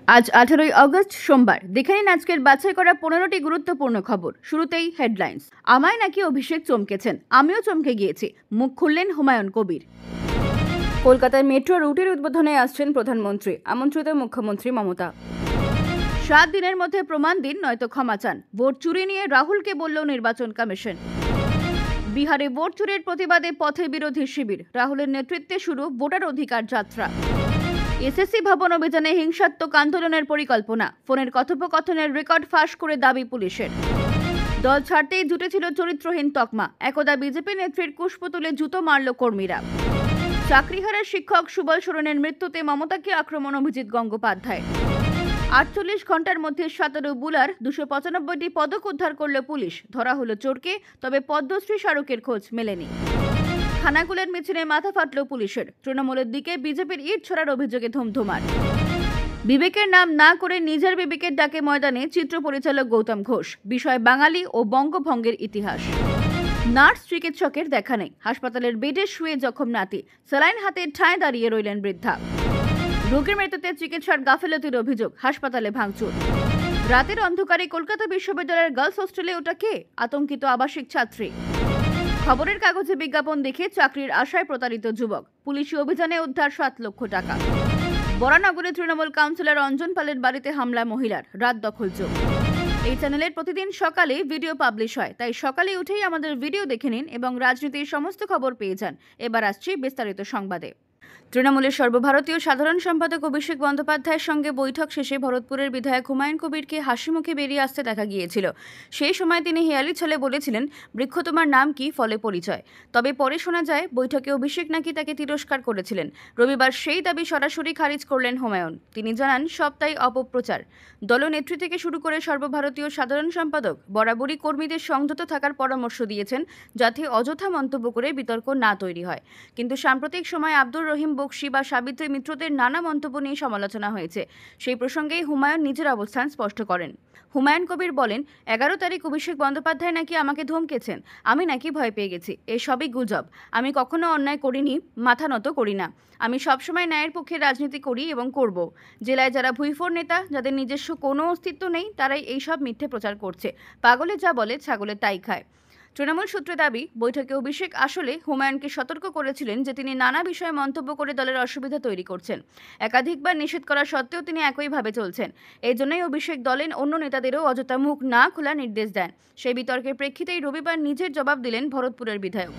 আজ 18ই অগস্ট সোমবার। দেখে নিন আজকের বাছাই করা 15টি গুরুত্বপূর্ণ খবর। শুরুতেই হেডলাইন্স। আমায় নাকি অভিষেক চমকেছেন, আমিও চমকে গিয়েছি, মুখ খুললেন হুমায়ুন কবির। কলকাতায় মেট্রো রুটের উদ্বোধনে আসছেন প্রধানমন্ত্রী, আমন্ত্রিত মুখ্যমন্ত্রী মমতা। 7 দিনের মধ্যে প্রমাণ দিন, নয়তো ক্ষমা চান, ভোট চুরি নিয়ে রাহুলকে বলল নির্বাচন কমিশন। বিহারে ভোট চুরির প্রতিবাদে পথে বিরোধী শিবির, রাহুলের নেতৃত্বে শুরু ভোটার অধিকার যাত্রা। এসএসসি ভবন অভিযানে হিংসাত্মক আন্দোলনের পরিকল্পনা, ফোনের কথোপকথনের রেকর্ড ফাঁস করে দাবি পুলিশের। দল ছাড়তেই জুটেছিল চরিত্রহীন তকমা, একদা বিজেপি নেত্রীর কুশপুতুলে জুতো মারল কর্মীরা। চাকরিহারা শিক্ষক সুবল সোরেনের মৃত্যুতে মমতাকে আক্রমণ অভিজিৎ গঙ্গোপাধ্যায়। 48 ঘন্টার মধ্যে 17 বুলার, 295টি পদক উদ্ধার করল পুলিশ, ধরা হলো চোরকে, তবে পদ্মশ্রী স্মারকের খোঁজ মেলেনি। খানাকুলের মিছিলে মাথা ফাটল পুলিশের, তৃণমূলের দিকে বিজেপির ইট ছড়ার অভিযোগে ধুমধুমার। বিবেকের নাম না করে নিজের বিবেকের ডাকে ময়দানে চিত্র পরিচালক গৌতম ঘোষ, বিষয় বাঙালি ও বঙ্গভঙ্গের ইতিহাস। নার্স চিকিৎসকের দেখা নেই, হাসপাতালের বেডে শুয়ে জখম নাতি, স্যালাইন হাতে ঠায় দাঁড়িয়ে রইলেন বৃদ্ধা। রোগীর মৃত্যুতে চিকিৎসার গাফিলতির অভিযোগ, হাসপাতালে ভাঙচুর। রাতের অন্ধকারে কলকাতা বিশ্ববিদ্যালয়ের গার্লস হোস্টেলে ওটা কে? আতঙ্কিত আবাসিক ছাত্রী। খবরের কাগজে বিজ্ঞাপন দেখে চাকরির আশায় প্রতারিত যুবক, পুলিশি অভিযানে উদ্ধার 7 লক্ষ টাকা। বরানগরে তৃণমূল কাউন্সিলর অঞ্জন পালের বাড়িতে হামলা মহিলার, রাত দখলযোগ। এই চ্যানেলের প্রতিদিন সকালে ভিডিও পাবলিশ হয়, তাই সকালে উঠেই আমাদের ভিডিও দেখে নিন এবং রাজনীতির সমস্ত খবর পেয়ে যান। এবার আসছি বিস্তারিত সংবাদে। তৃণমূলের সর্বভারতীয় সাধারণ সম্পাদক অভিষেক বন্দ্যোপাধ্যায়ের সঙ্গে বৈঠক শেষে ভরতপুরের বিধায়ক হুমায়ুন কবিরকে হাসিমুখে বেরিয়ে আসতে দেখা গিয়েছিল। সেই সময় তিনি হেয়ালি ছলে বলেছিলেন, বৃক্ষ তোমার নাম কি, ফলে পরিচয়। তবে পরে শোনা যায় বৈঠকে অভিষেক নাকি তাকে তিরস্কার করেছিলেন। রবিবার সেই দাবি সরাসরি খারিজ করলেন হুমায়ুন। তিনি জানান, সবটাই অপপ্রচার। দলনেত্রী থেকে শুরু করে সর্বভারতীয় সাধারণ সম্পাদক বরাবরই কর্মীদের সংযত থাকার পরামর্শ দিয়েছেন, যাতে অযথা মন্তব্য করে বিতর্ক না তৈরি হয়। কিন্তু সাম্প্রতিক সময় আব্দুর রহিম বক্সি বা সাবিত্রী মিত্রদের নানা মন্তব্য নিয়ে সমালোচনা হয়েছে। সেই প্রসঙ্গেই হুমায়ুন নিজের অবস্থান স্পষ্ট করেন। হুমায়ুন কবির বলেন, 11 তারিখ অভিষেক বন্দ্যোপাধ্যায় নাকি আমাকে ধমকেছেন, আমি নাকি ভয় পেয়ে গেছি। এসবই গুজব। আমি কখনো অন্যায় করিনি, মাথা নত করি না। আমি সবসময় ন্যায়ের পক্ষে রাজনীতি করি এবং করব। জেলায় যারা ভুইফোর নেতা, যাদের নিজস্ব কোনো অস্তিত্ব নেই, তারাই এইসব মিথ্যে প্রচার করছে। পাগলে যা বলে ছাগলে তাই খায়। তৃণমূল সূত্রে দাবি, বৈঠকে অভিষেক আসলে হুমায়ুনকে সতর্ক করেছিলেন যে তিনি নানা বিষয়ে মন্তব্য করে দলের অসুবিধা তৈরি করছেন। একাধিকবার নিষেধ করা সত্ত্বেও তিনি একইভাবে চলছেন। এই জন্যই অভিষেক দলের অন্য নেতাদেরও অযথা মুখ না খোলার নির্দেশ দেন। সেই বিতর্কের প্রেক্ষিতেই রবিবার নিজের জবাব দিলেন ভরতপুরের বিধায়ক।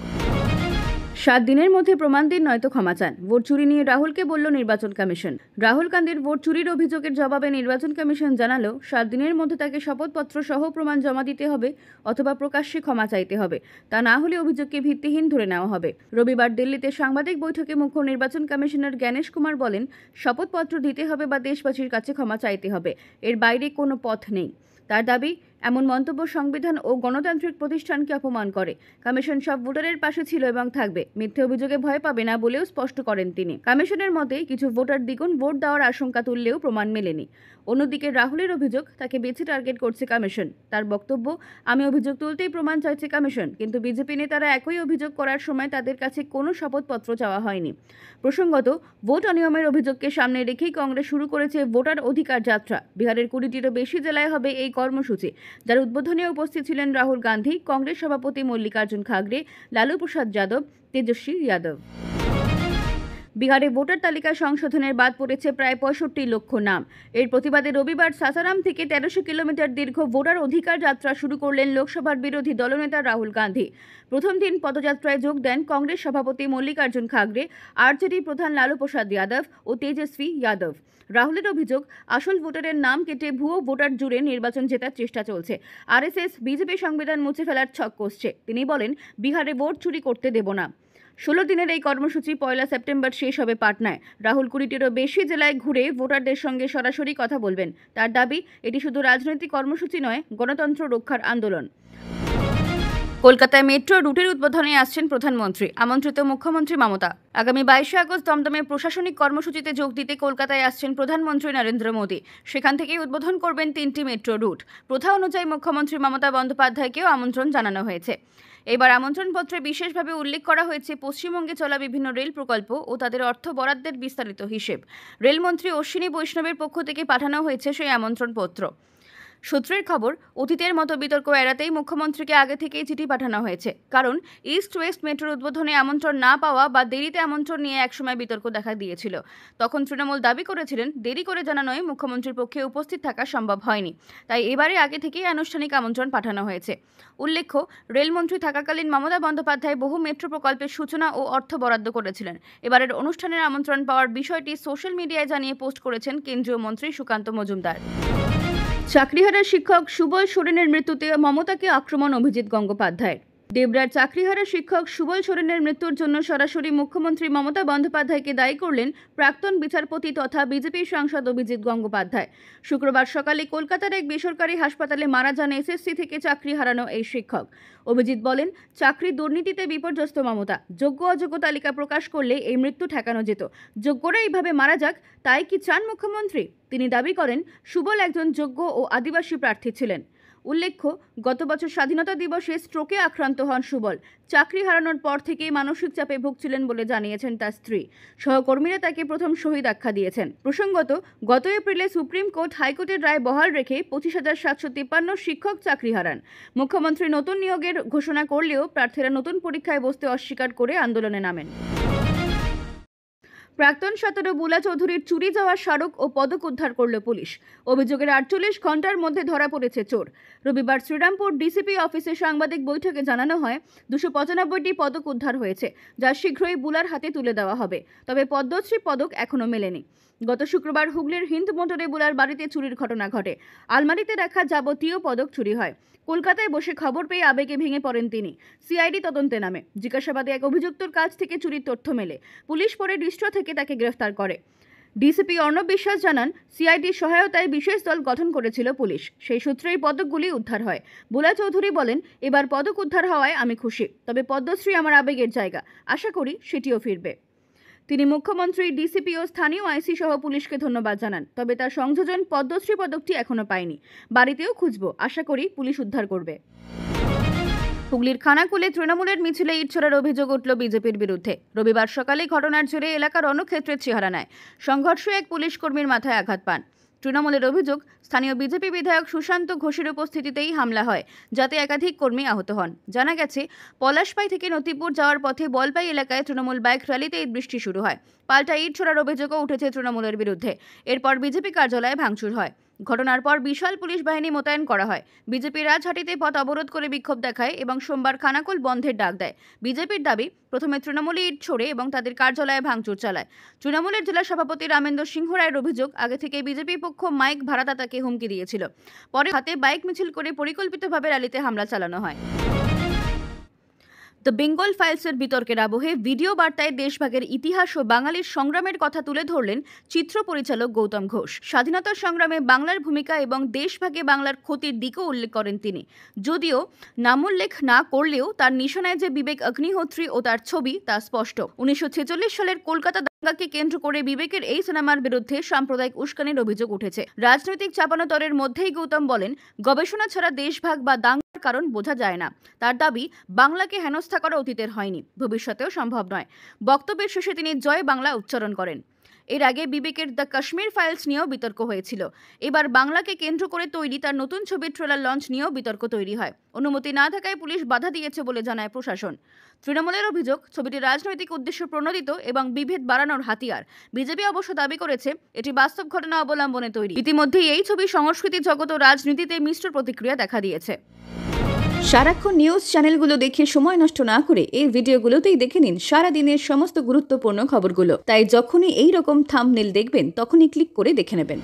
7 দিনের মধ্যে প্রমাণ দিন, নয়তো ক্ষমা চান, ভোট চুরি নিয়ে রাহুলকে বলল নির্বাচন কমিশন। রাহুল গান্ধীর ভোট চুরির অভিযোগের জবাবে নির্বাচন কমিশন জানালো, 7 দিনের মধ্যে তাকে শপথপত্র সহ প্রমাণ জমা দিতে হবে অথবা প্রকাশ্যে ক্ষমা চাইতে হবে। তা না হলে অভিযোগকে ভিত্তিহীন ধরে নেওয়া হবে। রবিবার দিল্লিতে সাংবাদিক বৈঠকে মুখ্য নির্বাচন কমিশনার জ্ঞানেশ কুমার বলেন, শপথপত্র দিতে হবে বা দেশবাসীর কাছে ক্ষমা চাইতে হবে, এর বাইরে কোনো পথ নেই। তার দাবি, এমন মন্তব্য সংবিধান ও গণতান্ত্রিক প্রতিষ্ঠানকে অপমান করে। কমিশন সব ভোটারের পাশে ছিল এবং থাকবে, মিথ্যে অভিযোগে ভয় পাবে না বলেও স্পষ্ট করেন তিনি। কমিশনের মতে কিছু ভোটার দ্বিগুণ ভোট দেওয়ার আশঙ্কা তুললেও প্রমাণ মেলেনি। অন্যদিকে রাহুলের অভিযোগ, তাকে বেছে টার্গেট করছে কমিশন। তার বক্তব্য, আমি অভিযোগ তুলতেই প্রমাণ চাইছে কমিশন, কিন্তু বিজেপি নেতারা একই অভিযোগ করার সময় তাদের কাছে কোনো শপথপত্র চাওয়া হয়নি। প্রসঙ্গত, ভোট অনিয়মের অভিযোগকে সামনে রেখেই কংগ্রেস শুরু করেছে ভোটার অধিকার যাত্রা। বিহারের 20টিরও বেশি জেলায় হবে এই কর্মসূচি, যার উদ্বোধনে উপস্থিত ছিলেন রাহুল গান্ধী, কংগ্রেস সভাপতি মল্লিকার্জুন খাগড়ে, লালু প্রসাদ যাদব, তেজস্বী যাদব। বিহারে ভোটার তালিকা সংশোধনের বাদ পড়েছে প্রায় 65 লক্ষ নাম। এর প্রতিবাদে রবিবার সাসারাম থেকে 1300 কিলোমিটার দীর্ঘ ভোটার অধিকার যাত্রা শুরু করলেন লোকসভার বিরোধী দলনেতা রাহুল গান্ধী। প্রথম দিন পদযাত্রায় যোগ দেন কংগ্রেস সভাপতি মল্লিকার্জুন খাগড়ে, আরজেডি প্রধান লালু প্রসাদ যাদব ও তেজস্বী যাদব। রাহুলের অভিযোগ, আসল ভোটারের নাম কেটে ভুয়ো ভোটার জুড়ে নির্বাচন জেতার চেষ্টা চলছে। আরএসএস বিজেপি সংবিধান মুছে ফেলার ছক কষছে। তিনি বলেন, বিহারে ভোট চুরি করতে দেব না। 16 দিনের এই কর্মসূচি 1 সেপ্টেম্বর শেষ হবে পাটনায়। রাহুল 20টিরও বেশি জেলায় ঘুরে ভোটারদের সঙ্গে সরাসরি কথা বলবেন। তার দাবি, এটি শুধু রাজনৈতিক কর্মসূচি নয়, গণতন্ত্র রক্ষার আন্দোলন। কলকাতায় মেট্রো রুটের উদ্বোধনে আসছেন প্রধানমন্ত্রী, আমন্ত্রিত মুখ্যমন্ত্রী মমতা। আগামী 22 আগস্ট দমদমে প্রশাসনিক কর্মসূচিতে যোগ দিতে কলকাতায় আসছেন প্রধানমন্ত্রী নরেন্দ্র মোদী। সেখান থেকেই উদ্বোধন করবেন 3টি মেট্রো রুট। প্রথা অনুযায়ী মুখ্যমন্ত্রী মমতা বন্দ্যোপাধ্যায়কেও আমন্ত্রণ জানানো হয়েছে। এবার আমন্ত্রণপত্রে বিশেষভাবে উল্লেখ করা হয়েছে পশ্চিমবঙ্গে চলা বিভিন্ন রেল প্রকল্প ও তাদের অর্থ বরাদ্দের বিস্তারিত হিসেব। রেলমন্ত্রী অশ্বিনী বৈষ্ণবের পক্ষ থেকে পাঠানো হয়েছে সেই আমন্ত্রণপত্র। সূত্রের খবর, অতীতের মতো বিতর্ক এড়াতেই মুখ্যমন্ত্রীকে আগে থেকেই চিঠি পাঠানো হয়েছে। কারণ ইস্ট ওয়েস্ট মেট্রোর উদ্বোধনে আমন্ত্রণ না পাওয়া বা দেরিতে আমন্ত্রণ নিয়ে একসময় বিতর্ক দেখা দিয়েছিল। তখন তৃণমূল দাবি করেছিলেন দেরি করে জানানোয় মুখ্যমন্ত্রীর পক্ষে উপস্থিত থাকা সম্ভব হয়নি, তাই এবারে আগে থেকেই আনুষ্ঠানিক আমন্ত্রণ পাঠানো হয়েছে। উল্লেখ্য, রেলমন্ত্রী থাকাকালীন মমতা বন্দ্যোপাধ্যায় বহু মেট্রো প্রকল্পের সূচনা ও অর্থ বরাদ্দ করেছিলেন। এবারের অনুষ্ঠানের আমন্ত্রণ পাওয়ার বিষয়টি সোশ্যাল মিডিয়ায় জানিয়ে পোস্ট করেছেন কেন্দ্রীয় মন্ত্রী সুকান্ত মজুমদার। চাকরিহারা শিক্ষক সুবল সোরেনের মৃত্যুতে মমতাকে আক্রমণ অভিজিৎ গঙ্গোপাধ্যায়। দেবরার চাকরিহারা শিক্ষক সুবল সোরেনের মৃত্যুর জন্য সরাসরি মুখ্যমন্ত্রী মমতা বন্দ্যোপাধ্যায়কে দায়ী করলেন প্রাক্তন বিচারপতি তথা বিজেপির সাংসদ অভিজিৎ গঙ্গোপাধ্যায়। শুক্রবার সকালে কলকাতার এক বেসরকারি হাসপাতালে মারা যান এসএসসি থেকে চাকরি হারানো এই শিক্ষক। অভিজিৎ বলেন, চাকরি দুর্নীতিতে বিপর্যস্ত মমতা। যোগ্য অযোগ্য তালিকা প্রকাশ করলে এই মৃত্যু ঠেকানো যেত। যোগ্যরা এইভাবে মারা যাক, তাই কি চান মুখ্যমন্ত্রী? তিনি দাবি করেন, সুবল একজন যোগ্য ও আদিবাসী প্রার্থী ছিলেন। উল্লেখ্য, গত বছর স্বাধীনতা দিবসে স্ট্রোকে আক্রান্ত হন সুবল। চাকরি হারানোর পর থেকেই মানসিক চাপে ভুগছিলেন বলে জানিয়েছেন তার স্ত্রী। সহকর্মীরা তাকে প্রথম শহীদ আখ্যা দিয়েছেন। প্রসঙ্গত, গত এপ্রিলে সুপ্রিম কোর্ট হাইকোর্টের রায় বহাল রেখে 25,753 শিক্ষক চাকরি হারান। মুখ্যমন্ত্রী নতুন নিয়োগের ঘোষণা করলেও প্রার্থীরা নতুন পরীক্ষায় বসতে অস্বীকার করে আন্দোলনে নামেন। প্রাক্তন 17 বুলা চৌধুরীর চুরি যাওয়া স্মারক ও পদক উদ্ধার করল পুলিশ। অভিযোগের 48 ঘন্টার মধ্যে ধরা পড়েছে চোর। রবিবার শ্রীরামপুর ডিসিপি অফিসে সাংবাদিক বৈঠকে জানানো হয়, 295টি পদক উদ্ধার হয়েছে, যা শীঘ্রই বুলার হাতে তুলে দেওয়া হবে। তবে পদ্মশ্রী পদক এখনও মেলেনি। গত শুক্রবার হুগলির হিন্দ মোটরে বুলার বাড়িতে চুরির ঘটনা ঘটে। আলমারিতে রাখা যাবতীয় পদক চুরি হয়। কলকাতায় বসে খবর পেয়ে আবেগে ভেঙে পড়েন তিনি। সিআইডি তদন্তে নামে। জিজ্ঞাসাবাদে এক অভিযুক্তর কাছ থেকে চুরির তথ্য মেলে। পুলিশ পরে ডিস্ট্রো থেকে তাকে গ্রেফতার করে। ডিসিপি অর্ণব বিশ্বাস জানান, সিআইডির সহায়তায় বিশেষ দল গঠন করেছিল পুলিশ। সেই সূত্রেই পদকগুলি উদ্ধার হয়। বুলা চৌধুরী বলেন, এবার পদক উদ্ধার হওয়ায় আমি খুশি। তবে পদ্মশ্রী আমার আবেগের জায়গা। আশা করি সেটিও ফিরবে। তিনি মুখ্যমন্ত্রী, ডিসিপি ও স্থানীয় আইসি সহ পুলিশকে ধন্যবাদ জানান। তবে তার সংযোজন পদ্মশ্রী পদকটি এখনো পায়নি। বাড়িতেও খুঁজব। আশা করি পুলিশ উদ্ধার করবে। হুগলির খানাকুলে তৃণমূলের মিছিলে ইট ছোড়ার অভিযোগ উঠল বিজেপির বিরুদ্ধে। রবিবার সকালে ঘটনার জেরে এলাকার রণক্ষেত্রের চেহারা নেয়। সংঘর্ষে এক পুলিশ কর্মীর মাথায় আঘাত পান। তৃণমূলের অভিযোগ, স্থানীয় বিজেপি বিধায়ক সুশান্ত ঘোষের উপস্থিতিতেই হামলা হয়, যাতে একাধিক কর্মী আহত হন। জানা গেছে, পলাশপাই থেকে নতিপুর যাওয়ার পথে বলপাই এলাকায় তৃণমূল বাইক র্যালিতে ইট বৃষ্টি শুরু হয়। পাল্টা ইট ছোড়ার অভিযোগও উঠেছে তৃণমূলের বিরুদ্ধে। এরপর বিজেপি কার্যালয়ে ভাঙচুর হয়। ঘটনার পর বিশাল পুলিশ বাহিনী মোতায়েন করা হয়। বিজেপি রাজহাটিতে পথ অবরোধ করে বিক্ষোভ দেখায় এবং সোমবার খানাকুল বন্ধের ডাক দেয়। বিজেপির দাবি, প্রথমে তৃণমূলে ইট ছোড়ে এবং তাদের কার্যালয়ে ভাঙচুর চালায়। তৃণমূলের জেলা সভাপতি রামেন্দ্র সিংহ রায়ের অভিযোগ, আগে থেকে বিজেপি পক্ষ মাইক ভাড়াদাতাকে হুমকি দিয়েছিল। পরে হাতে বাইক মিছিল করে পরিকল্পিতভাবে র্যালিতে হামলা চালানো হয়। দ্য বেঙ্গল ফাইলসের বিতর্কের আবহে ভিডিও বার্তায় দেশভাগের ইতিহাস ও বাঙালির সংগ্রামের কথা তুলে ধরলেন চিত্র পরিচালক গৌতম ঘোষ। স্বাধীনতা সংগ্রামে বাংলার ভূমিকা এবং দেশভাগে বাংলার ক্ষতির দিকও উল্লেখ করেন তিনি। যদিও নামোল্লেখ না করলেও তার নিশানায় যে বিবেক অগ্নিহোত্রী ও তার ছবি, তা স্পষ্ট। 1946 সালের কলকাতা দাঙ্গাকে কেন্দ্র করে বিবেকের এই সিনেমার বিরুদ্ধে সাম্প্রদায়িক উস্কানির অভিযোগ উঠেছে। রাজনৈতিক চাপানোতরের মধ্যেই গৌতম বলেন, গবেষণা ছাড়া দেশভাগ বা দাঙ্গার কারণ বোঝা যায় না। তার দাবি, বাংলাকে হেনস্থা করা অতীতের হয়নি, ভবিষ্যতেও সম্ভব নয়। বক্তব্যের শেষে তিনি জয় বাংলা উচ্চারণ করেন। এর আগে বিবেকের দ্য কাশ্মীর ফাইলস নিয়েও বিতর্ক হয়েছিল। এবার বাংলাকে কেন্দ্র করে তৈরি তার নতুন ছবির ট্রেলার লঞ্চ নিয়েও বিতর্ক তৈরি হয়। অনুমতি না থাকায় পুলিশ বাধা দিয়েছে বলে জানায় প্রশাসন। তৃণমূলের অভিযোগ, ছবিটি রাজনৈতিক উদ্দেশ্য প্রণোদিত এবং বিভেদ বাড়ানোর হাতিয়ার। বিজেপি অবশ্য দাবি করেছে, এটি বাস্তব ঘটনা অবলম্বনে তৈরি। ইতিমধ্যেই এই ছবি সংস্কৃতি জগৎ ও রাজনীতিতে মিশ্র প্রতিক্রিয়া দেখা দিয়েছে। সারাক্ষণ নিউজ চ্যানেলগুলো দেখে সময় নষ্ট না করে এই ভিডিওগুলোতেই দেখে নিন সারাদিনের সমস্ত গুরুত্বপূর্ণ খবরগুলো। তাই যখনই এই রকম থাম্বনেল দেখবেন, তখনই ক্লিক করে দেখে নেবেন।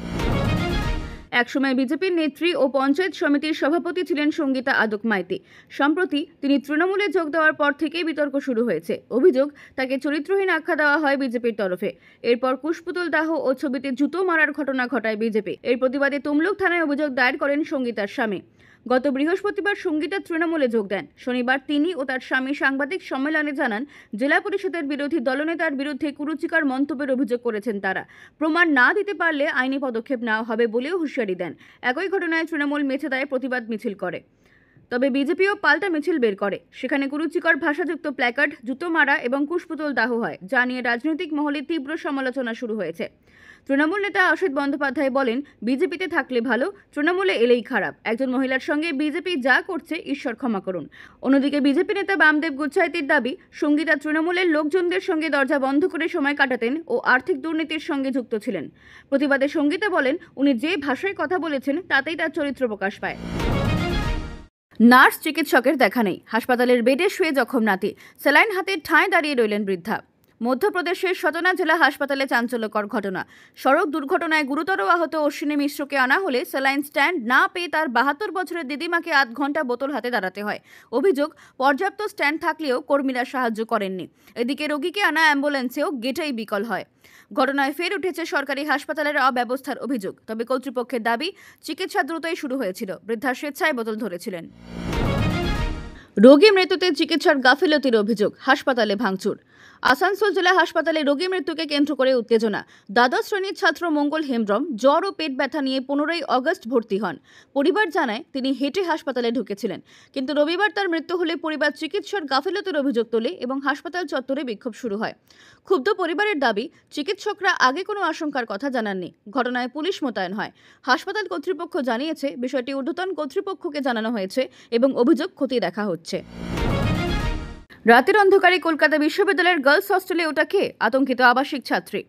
একসময় বিজেপির নেত্রী ও পঞ্চায়েত সমিতির সভাপতি ছিলেন সঙ্গীতা আদক মাইতি। সম্প্রতি তিনি তৃণমূলে যোগ দেওয়ার পর থেকেই বিতর্ক শুরু হয়েছে। অভিযোগ, তাকে চরিত্রহীন আখ্যা দেওয়া হয় বিজেপির তরফে। এরপর কুশপুতুল দাহ ও ছবিতে জুতো মারার ঘটনা ঘটায় বিজেপি। এর প্রতিবাদে তমলুক থানায় অভিযোগ দায়ের করেন সঙ্গীতার স্বামী। গত বৃহস্পতিবার সঙ্গীতা তৃণমূলে যোগ দেন। শনিবার তিনি ও তার স্বামী সাংবাদিক সম্মেলনে জানান, জেলা পরিষদের বিরোধী দলনেতার বিরুদ্ধে কুরুচিকর মন্তব্যের অভিযোগ করেছেন তারা। প্রমাণ না দিতে পারলে আইনি পদক্ষেপ নেওয়া হবে বলেও হুঁশিয়ারি দেন। একই ঘটনায় তৃণমূল মেছেদায় প্রতিবাদ মিছিল করে। তবে বিজেপিও পাল্টা মিছিল বের করে। সেখানে কুরুচিকর ভাষাযুক্ত প্ল্যাকার্ড, জুতো মারা এবং কুশপুতল দাহ হয়, যা নিয়ে রাজনৈতিক মহলে তীব্র সমালোচনা শুরু হয়েছে। তৃণমূল নেতা অসিত বন্দ্যোপাধ্যায় বলেন, বিজেপিতে থাকলে ভালো, তৃণমূলে এলেই খারাপ। একজন মহিলার সঙ্গে বিজেপি যা করছে ঈশ্বর ক্ষমা করুন। অন্যদিকে বিজেপি নেতা বামদেব গুচ্ছাইতির দাবি, সঙ্গীতা তৃণমূলের লোকজনদের সঙ্গে দরজা বন্ধ করে সময় কাটাতেন ও আর্থিক দুর্নীতির সঙ্গে যুক্ত ছিলেন। প্রতিবাদে সঙ্গীতা বলেন, উনি যে ভাষায় কথা বলেছেন তাতেই তার চরিত্র প্রকাশ পায়। নার্স চিকিৎসকের দেখা নেই, হাসপাতালের বেডে শুয়ে জখম নাতি, স্যালাইন হাতে ঠাঁই দাঁড়িয়ে রইলেন বৃদ্ধা। মধ্যপ্রদেশের সতনা জেলা হাসপাতালে চাঞ্চল্যকর ঘটনা। সড়ক দুর্ঘটনায় গুরুতর আহত অশ্বিনী মিশ্রকে আনা হলে স্যালাইন স্ট্যান্ড না পেয়ে তার 72 বছরের দিদিমাকে আধ ঘন্টা বোতল হাতে দাঁড়াতে হয়। অভিযোগ, পর্যাপ্ত স্ট্যান্ড থাকলেও কর্মীরা সাহায্য করেননি। এদিকে রোগীকে আনা অ্যাম্বুলেন্সেও গেটেই বিকল হয়। ঘটনায় ফের উঠেছে সরকারি হাসপাতালের অব্যবস্থার অভিযোগ। তবে কর্তৃপক্ষের দাবি, চিকিৎসা দ্রুতই শুরু হয়েছিল, বৃদ্ধা স্বেচ্ছায় বোতল ধরেছিলেন। রোগী মৃত্যুতে চিকিৎসার গাফিলতির অভিযোগ, হাসপাতালে ভাঙচুর। আসানসোল জেলা হাসপাতালে রোগী মৃত্যুকে কেন্দ্র করে উত্তেজনা। দ্বাদশ শ্রেণীর ছাত্র মঙ্গল হেমব্রম জ্বর ও পেট ব্যথা নিয়ে 15ই অগস্ট ভর্তি হন। পরিবার জানায় তিনি হেঁটে হাসপাতালে ঢুকেছিলেন, কিন্তু রবিবার তার মৃত্যু হলে পরিবার চিকিৎসার গাফিলতির অভিযোগ তোলে এবং হাসপাতাল চত্বরে বিক্ষোভ শুরু হয়। ক্ষুব্ধ পরিবারের দাবি, চিকিৎসকরা আগে কোনো আশঙ্কার কথা জানাননি। ঘটনায় পুলিশ মোতায়েন হয়। হাসপাতাল কর্তৃপক্ষ জানিয়েছে বিষয়টি ঊর্ধ্বতন কর্তৃপক্ষকে জানানো হয়েছে এবং অভিযোগ খতিয়ে দেখা হচ্ছে। রাতের অন্ধকারে কলকাতা বিশ্ববিদ্যালয়ের গার্লস হস্টেলে ওটা কে? আতঙ্কিত আবাসিক ছাত্রী।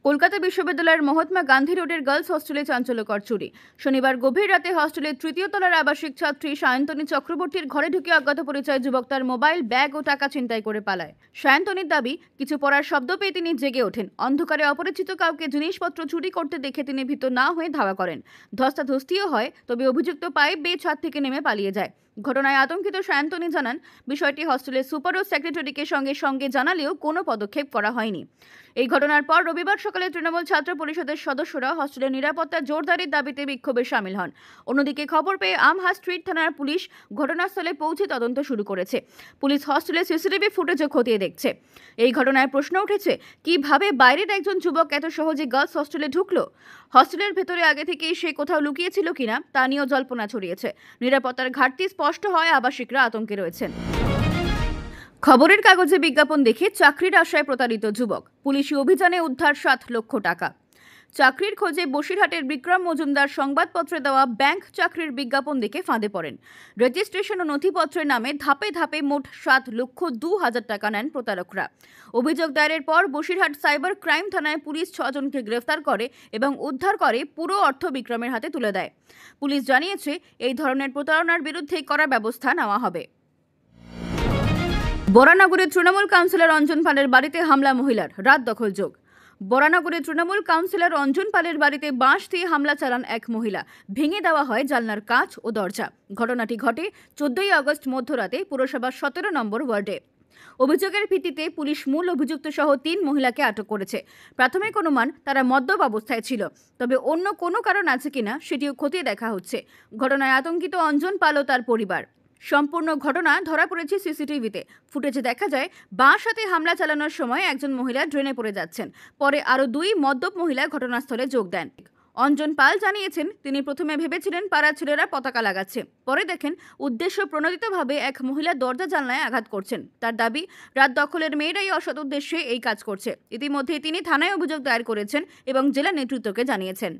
কলকাতা বিশ্ববিদ্যালয়ের মহাত্মা গান্ধী রোডের গার্লস হস্টেলে চাঞ্চল্যকর চুরি। শনিবার গভীর রাতে হস্টেলের 3য় তলার আবাসিক ছাত্রী সায়ন্তনী চক্রবর্তীর ঘরে ঢুকে অজ্ঞাত পরিচয় যুবক তার মোবাইল, ব্যাগ ও টাকা ছিনতাই করে পালায়। সায়ন্তনীর দাবি, কিছু পড়ার শব্দ পেয়ে তিনি জেগে ওঠেন। অন্ধকারে অপরিচিত কাউকে জিনিসপত্র চুরি করতে দেখে তিনি ভীত না হয়ে ধাওয়া করেন। ধস্তাধস্তিও হয়, তবে অভিযুক্ত পাইপ বেয়ে ছাদ থেকে নেমে পালিয়ে যায়। ঘটনায় আতঙ্কিত সায়ন্তনী জানান, বিষয়টি হস্টেলের সুপার ও সেক্রেটারিকে সঙ্গে সঙ্গে জানালেও কোনো পদক্ষেপ করা হয়নি। এই ঘটনার পর রবিবার সকালে তৃণমূল ছাত্র পরিষদের সদস্যরা হস্টেলের নিরাপত্তা জোরদারের দাবিতে বিক্ষোভে সামিল হন। অন্যদিকে খবর পেয়ে আমহা স্ট্রিট থানার পুলিশ ঘটনাস্থলে পৌঁছে তদন্ত শুরু করেছে। পুলিশ হস্টেলের সিসিটিভি ফুটেজও খতিয়ে দেখছে। এই ঘটনায় প্রশ্ন উঠেছে, কিভাবে বাইরের একজন যুবক এত সহজে গার্লস হস্টেলে ঢুকলো? হস্টেলের ভেতরে আগে থেকেই সে কোথাও লুকিয়েছিল কিনা তা নিয়েও জল্পনা ছড়িয়েছে। নিরাপত্তার ঘাটতি স্পষ্ট হয়, আবাসিকরা আতঙ্কে রয়েছেন। খবরের কাগজে বিজ্ঞাপন দেখে চাকরির আশায় প্রতারিত যুবক, পুলিশি অভিযানে উদ্ধার 7 লক্ষ টাকা। চাকরির খোঁজে বসিরহাটের বিক্রম মজুমদার সংবাদপত্রে দেওয়া ব্যাংক চাকরির বিজ্ঞাপন দেখে ফাঁদে পড়েন। রেজিস্ট্রেশন ও নথিপত্রের নামে ধাপে ধাপে মোট 7,02,000 টাকা নেন প্রতারকরা। অভিযোগ দায়েরের পর বসিরহাট সাইবার ক্রাইম থানায় পুলিশ 6 জনকে গ্রেফতার করে এবং উদ্ধার করে পুরো অর্থ বিক্রমের হাতে তুলে দেয়। পুলিশ জানিয়েছে, এই ধরনের প্রতারণার বিরুদ্ধে কড়া ব্যবস্থা নেওয়া হবে। বরানগরের তৃণমূল কাউন্সিলর অঞ্জন পালের বাড়িতে হামলা মহিলার, রাত দখলযোগ। বরানগরের তৃণমূল কাউন্সিলর অঞ্জন পালের বাড়িতে বাঁশ দিয়ে হামলা চালান এক মহিলা। ভেঙে দেওয়া হয় জানলার কাঁচ ও দরজা। ঘটনাটি ঘটে 14ই আগস্ট মধ্যরাতে পুরসভার 17 নম্বর ওয়ার্ডে। অভিযোগের ভিত্তিতে পুলিশ মূল অভিযুক্ত সহ 3 মহিলাকে আটক করেছে। প্রাথমিক অনুমান তারা মদ্যপ অবস্থায় ছিল, তবে অন্য কোনো কারণ আছে কিনা সেটিও খতিয়ে দেখা হচ্ছে। ঘটনায় আতঙ্কিত অঞ্জন পাল ও তার পরিবার। সম্পূর্ণ ঘটনা ধরা পড়েছে সিসিটিভিতে। ফুটেজে দেখা যায়, বাঁশ হাতে হামলা চালানোর সময় একজন মহিলা ড্রেনে পড়ে যাচ্ছেন। পরে আরও 2 মদ্যপ মহিলা ঘটনাস্থলে যোগ দেন। অঞ্জন পাল জানিয়েছেন, তিনি প্রথমে ভেবেছিলেন পাড়ার ছেলেরা পতাকা লাগাচ্ছে। পরে দেখেন উদ্দেশ্য প্রণোদিতভাবে এক মহিলা দরজা জানলায় আঘাত করছেন। তার দাবি, রাত দখলের মেয়েরাই অসৎ উদ্দেশ্যে এই কাজ করছে। ইতিমধ্যে তিনি থানায় অভিযোগ দায়ের করেছেন এবং জেলা নেতৃত্বকে জানিয়েছেন।